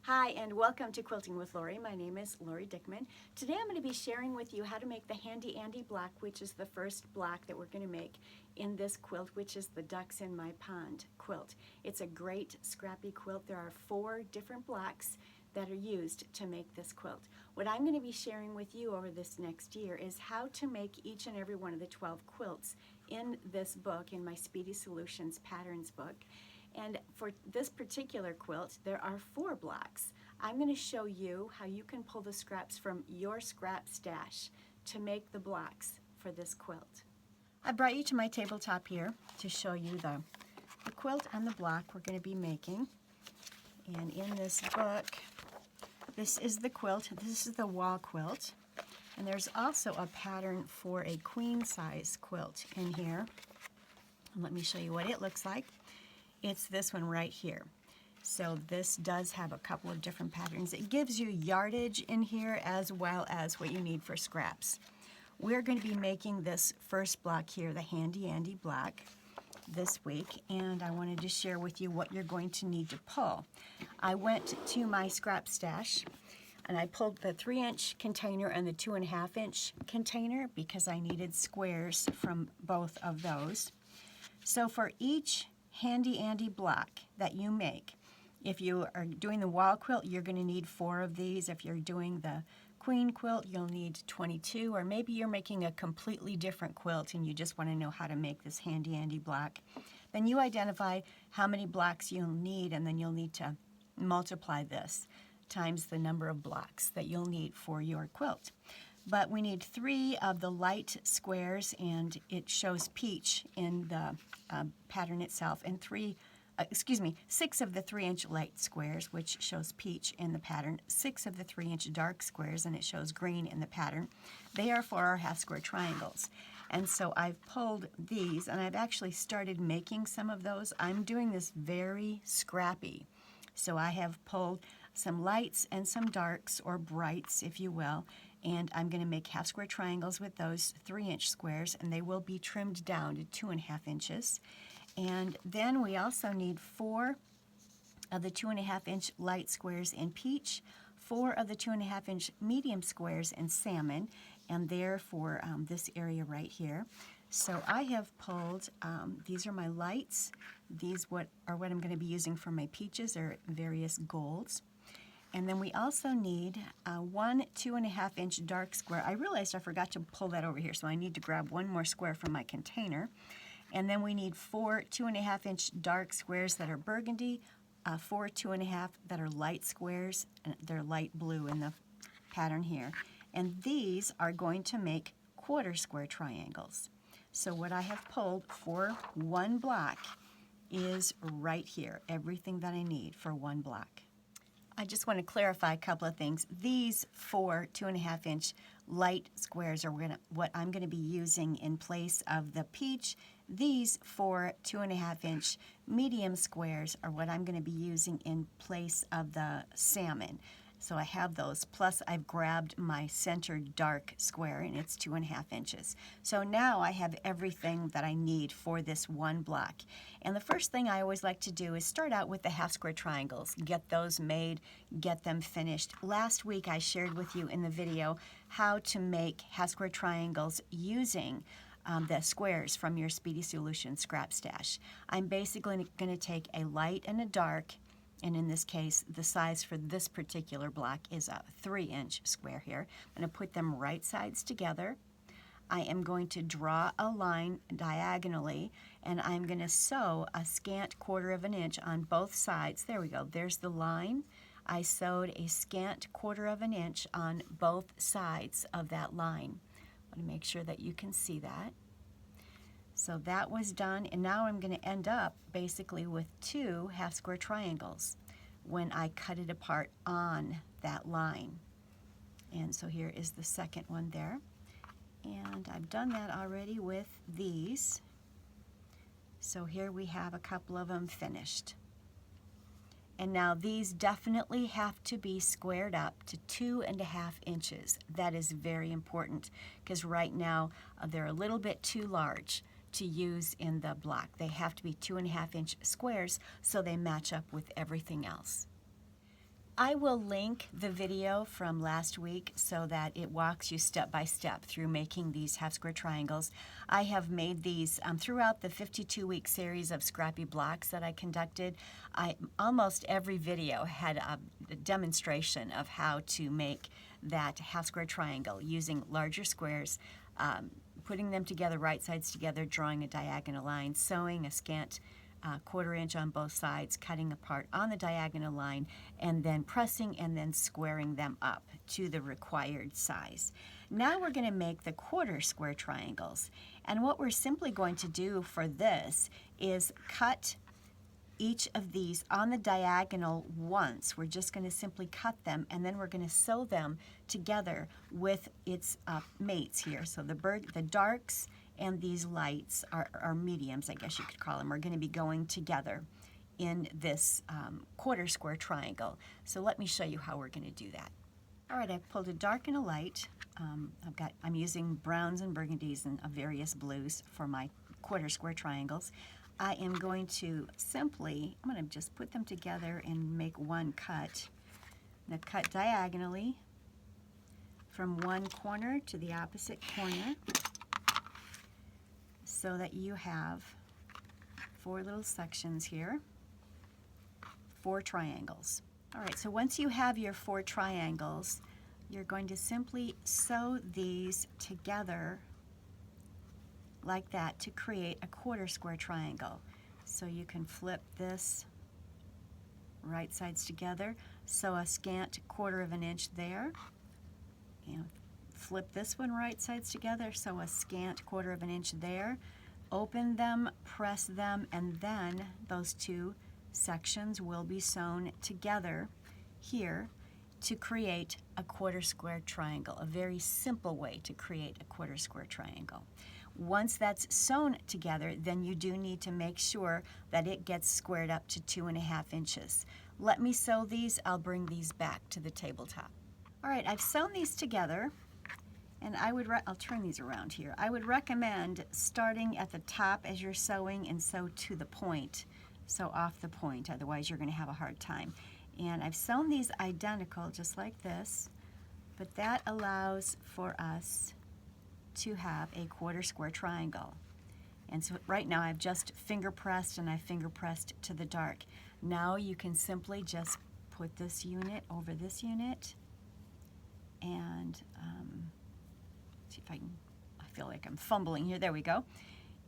Hi and welcome to Quilting with Lori. My name is Lori Dickman. Today I'm going to be sharing with you how to make the Handy Andy Black, which is the first black that we're going to make in this quilt, which is the Ducks in My Pond quilt. It's a great scrappy quilt. There are 4 different blacks that are used to make this quilt. What I'm going to be sharing with you over this next year is how to make each and every one of the 12 quilts in this book, in my Speedy Solutions Patterns book. And for this particular quilt, there are 4 blocks. I'm going to show you how you can pull the scraps from your scrap stash to make the blocks for this quilt. I brought you to my tabletop here to show you the quilt and the block we're going to be making. And in this book, this is the quilt. This is the wall quilt. And there's also a pattern for a queen size quilt in here. And let me show you what it looks like. It's this one right here. So this does have a couple of different patterns. It gives you yardage in here as well as what you need for scraps. We're going to be making this first block here, the Handy Andy Black, this week, and I wanted to share with you what you're going to need to pull. I went to my scrap stash and I pulled the 3-inch container and the 2.5-inch container because I needed squares from both of those. So for each Handy Andy block that you make, if you are doing the wall quilt, you're going to need 4 of these. If you're doing the queen quilt, you'll need 22, or maybe you're making a completely different quilt and you just want to know how to make this Handy Andy block. Then you identify how many blocks you'll need, and then you'll need to multiply this times the number of blocks that you'll need for your quilt. But we need 3 of the light squares, and it shows peach in the pattern itself, and 6 of the 3-inch light squares, which shows peach in the pattern, 6 of the 3-inch dark squares, and it shows green in the pattern. They are for our half square triangles. And so I've pulled these, and I've actually started making some of those. I'm doing this very scrappy. So I have pulled some lights and some darks, or brights, if you will, and I'm going to make half square triangles with those 3-inch squares, and they will be trimmed down to 2.5 inches. And then we also need 4 of the 2.5-inch light squares in peach, 4 of the 2.5-inch medium squares in salmon, and they're for this area right here. So I have pulled, these are my lights. These are what I'm going to be using for my peaches, or various golds. And then we also need 1 2.5-inch dark square. I realized I forgot to pull that over here, so I need to grab one more square from my container. And then we need 4 2.5-inch dark squares that are burgundy, 4 2.5 that are light squares, and they're light blue in the pattern here. And these are going to make quarter square triangles. So what I have pulled for one block is right here, everything that I need for one block. I just want to clarify a couple of things. These 4 2.5-inch light squares are what I'm going to be using in place of the peach. These 4 2.5-inch medium squares are what I'm going to be using in place of the salmon. So I have those, plus I've grabbed my centered dark square, and it's 2.5 inches. So now I have everything that I need for this one block. And the first thing I always like to do is start out with the half square triangles, get those made, get them finished. Last week I shared with you in the video how to make half square triangles using the squares from your Speedy Solutions scrap stash. I'm basically going to take a light and a dark, and in this case, the size for this particular block is a 3-inch square here. I'm going to put them right sides together. I am going to draw a line diagonally, and I'm going to sew a scant 1/4 inch on both sides. There we go. There's the line. I sewed a scant 1/4 inch on both sides of that line. I want to make sure that you can see that. So that was done, and now I'm going to end up basically with 2 half square triangles when I cut it apart on that line. And so here is the second one there. And I've done that already with these. So here we have a couple of them finished. And now these definitely have to be squared up to 2.5 inches. That is very important, because right now they're a little bit too large to use in the block. They have to be 2.5-inch squares so they match up with everything else. I will link the video from last week so that it walks you step by step through making these half square triangles. I have made these throughout the 52-week series of Scrappy blocks that I conducted. Almost every video had a demonstration of how to make that half square triangle using larger squares, putting them together, right sides together, drawing a diagonal line, sewing a scant quarter inch on both sides, cutting apart on the diagonal line, and then pressing and then squaring them up to the required size. Now we're going to make the quarter square triangles. And what we're simply going to do for this is cut each of these on the diagonal once. We're just going to simply cut them, and then we're going to sew them together with its mates here. So the darks and these lights are mediums, I guess you could call them, are going to be going together in this quarter square triangle. So let me show you how we're going to do that. All right, I've pulled a dark and a light. I'm using browns and burgundies and various blues for my quarter square triangles. I am going to simply, I'm going to just put them together and make one cut. I'm going to cut diagonally from one corner to the opposite corner, so that you have 4 little sections here, 4 triangles. All right, so once you have your 4 triangles, you're going to simply sew these together like that to create a quarter square triangle. So you can flip this right sides together, sew a scant quarter of an inch there, and flip this one right sides together, sew a scant quarter of an inch there, open them, press them, and then those 2 sections will be sewn together here to create a quarter square triangle, a very simple way to create a quarter square triangle. Once that's sewn together, then you do need to make sure that it gets squared up to 2.5 inches. Let me sew these, I'll bring these back to the tabletop. All right, I've sewn these together. And I'll turn these around here. I would recommend starting at the top as you're sewing and sew to the point, sew off the point, otherwise you're going to have a hard time. And I've sewn these identical just like this, but that allows for us to have a quarter square triangle. And so right now I've just finger pressed, and I finger pressed to the dark. Now you can simply just put this unit over this unit and see if I feel like I'm fumbling here. There we go.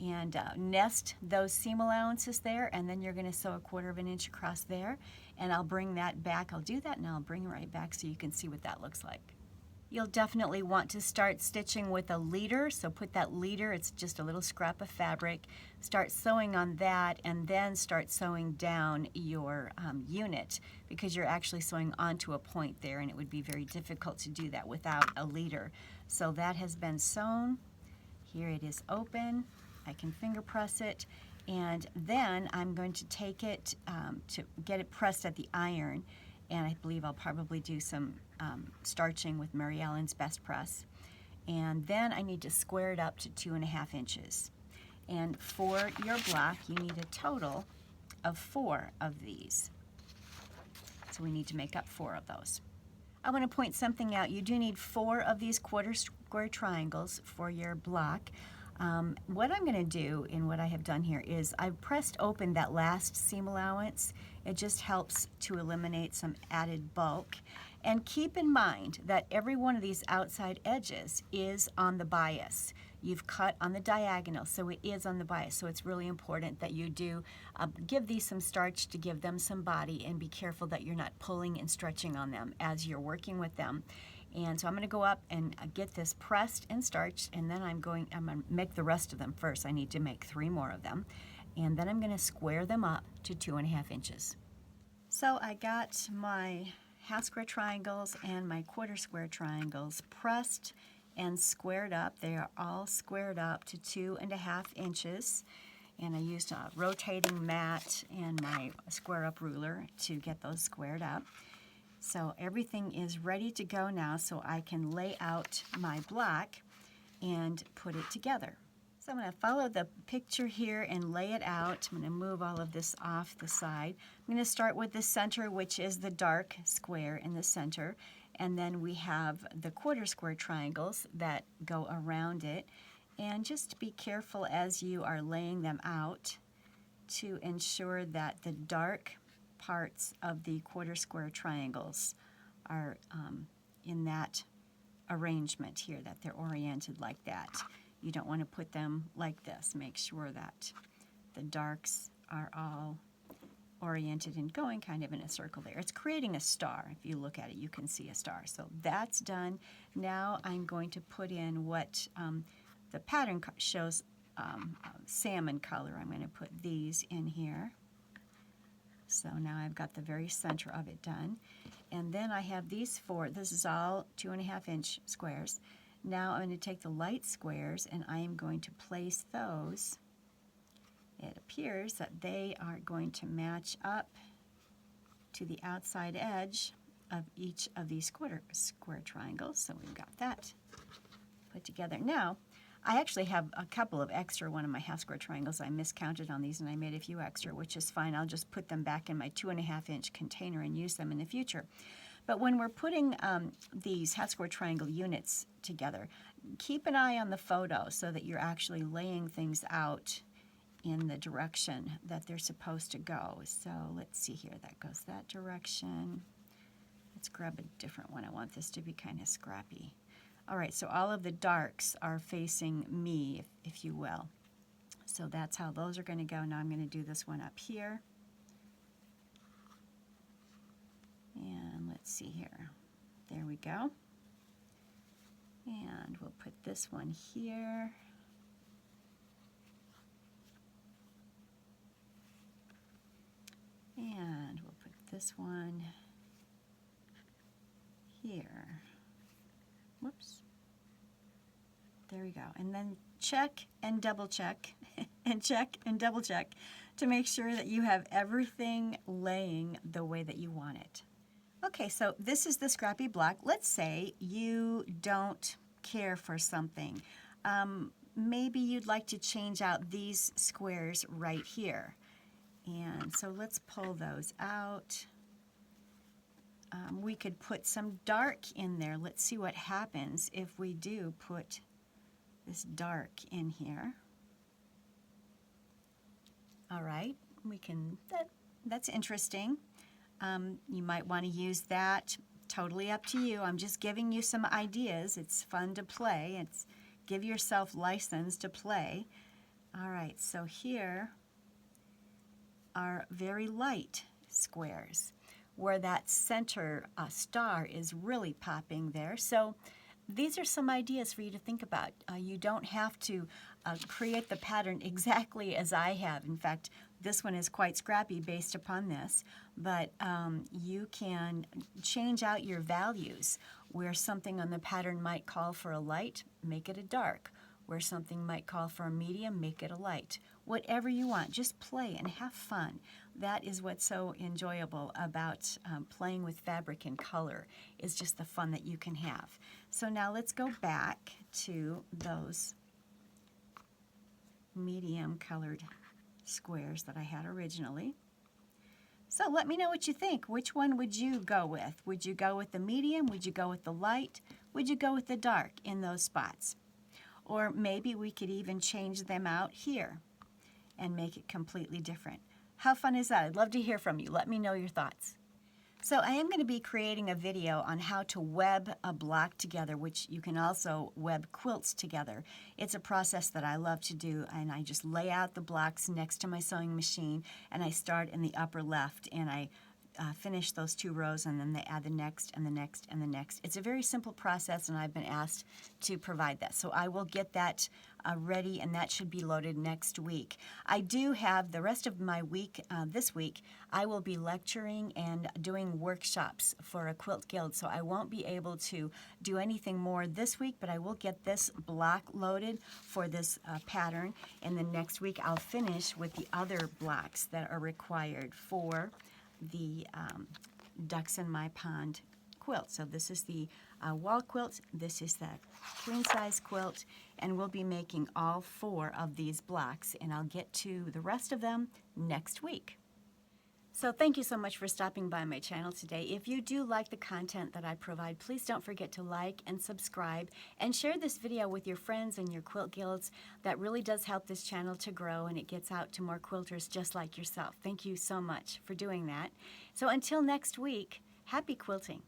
And nest those seam allowances there, and then you're going to sew a quarter of an inch across there, and I'll bring that back. I'll do that, and I'll bring it right back so you can see what that looks like. You'll definitely want to start stitching with a leader, so put that leader, it's just a little scrap of fabric, start sewing on that, and then start sewing down your unit, because you're actually sewing onto a point there, and it would be very difficult to do that without a leader. So that has been sewn. Here it is open. I can finger press it, and then I'm going to take it to get it pressed at the iron, and I believe I'll probably do some starching with Mary Ellen's Best Press. And then I need to square it up to 2.5 inches. And for your block, you need a total of 4 of these. So we need to make up 4 of those. I want to point something out. You do need 4 of these quarter square triangles for your block. What I'm going to do in what I have done here is I've pressed open that last seam allowance. It just helps to eliminate some added bulk. And keep in mind that every one of these outside edges is on the bias. You've cut on the diagonal, so it is on the bias. So it's really important that you do give these some starch to give them some body, and be careful that you're not pulling and stretching on them as you're working with them. And so I'm going to go up and get this pressed and starched, and then I'm going to make the rest of them first. I need to make 3 more of them. And then I'm going to square them up to 2.5 inches. So I got my half square triangles and my quarter square triangles pressed and squared up. They are all squared up to 2.5 inches. And I used a rotating mat and my square up ruler to get those squared up. So everything is ready to go now, so I can lay out my block and put it together. So So I'm going to follow the picture here and lay it out. I'm going to move all of this off the side. I'm going to start with the center, which is the dark square in the center. And then we have the quarter square triangles that go around it. And just be careful as you are laying them out to ensure that the dark parts of the quarter square triangles are in that arrangement here, that they're oriented like that. You don't want to put them like this. Make sure that the darks are all oriented and going kind of in a circle there. It's creating a star. If you look at it, you can see a star. So that's done. Now I'm going to put in what the pattern shows, salmon color. I'm going to put these in here. So now I've got the very center of it done. And then I have these four. This is all 2.5-inch squares. Now I'm going to take the light squares and I am going to place those. It appears that they are going to match up to the outside edge of each of these square triangles. So we've got that put together. Now, I actually have a couple of extra one of my half square triangles. I miscounted on these and I made a few extra, which is fine. I'll just put them back in my 2.5-inch container and use them in the future. But when we're putting these half square triangle units together, keep an eye on the photo so that you're actually laying things out in the direction that they're supposed to go. So let's see here, that goes that direction. Let's grab a different one. I want this to be kind of scrappy. All right, so all of the darks are facing me, if you will. So that's how those are going to go. Now I'm going to do this one up here. And let's see here. There we go. And we'll put this one here. And we'll put this one here. Whoops. There we go. And then check and double check and check and double check to make sure that you have everything laying the way that you want it. Okay, so this is the Scrappy block. Let's say you don't care for something. Maybe you'd like to change out these squares right here. And so let's pull those out. We could put some dark in there. Let's see what happens if we do put this dark in here. All right, we can, that's interesting. You might want to use that. Totally up to you. I'm just giving you some ideas. It's fun to play. It's give yourself license to play. All right, so here are very light squares where that center star is really popping there. So these are some ideas for you to think about. You don't have to create the pattern exactly as I have. In fact, this one is quite scrappy based upon this, but you can change out your values. Where something on the pattern might call for a light, make it a dark. Where something might call for a medium, make it a light. Whatever you want, just play and have fun. That is what's so enjoyable about playing with fabric and color, is just the fun that you can have. So now let's go back to those medium colored squares that I had originally. So let me know what you think. Which one would you go with? Would you go with the medium? Would you go with the light? Would you go with the dark in those spots? Or maybe we could even change them out here and make it completely different. How fun is that? I'd love to hear from you. Let me know your thoughts. So I am going to be creating a video on how to web a block together, which you can also web quilts together. It's a process that I love to do, and I just lay out the blocks next to my sewing machine, and I start in the upper left, and I finish those 2 rows, and then they add the next and the next and the next. It's a very simple process, and I've been asked to provide that. So I will get that ready, and that should be loaded next week. I do have the rest of my week, this week, I will be lecturing and doing workshops for a quilt guild, so I won't be able to do anything more this week, but I will get this block loaded for this pattern, and then next week I'll finish with the other blocks that are required for the Ducks in My Pond quilt. So this is the wall quilt, this is the queen size quilt, and we'll be making all 4 of these blocks, and I'll get to the rest of them next week. So thank you so much for stopping by my channel today. If you do like the content that I provide, please don't forget to like and subscribe and share this video with your friends and your quilt guilds. That really does help this channel to grow, and it gets out to more quilters just like yourself. Thank you so much for doing that. So until next week, happy quilting.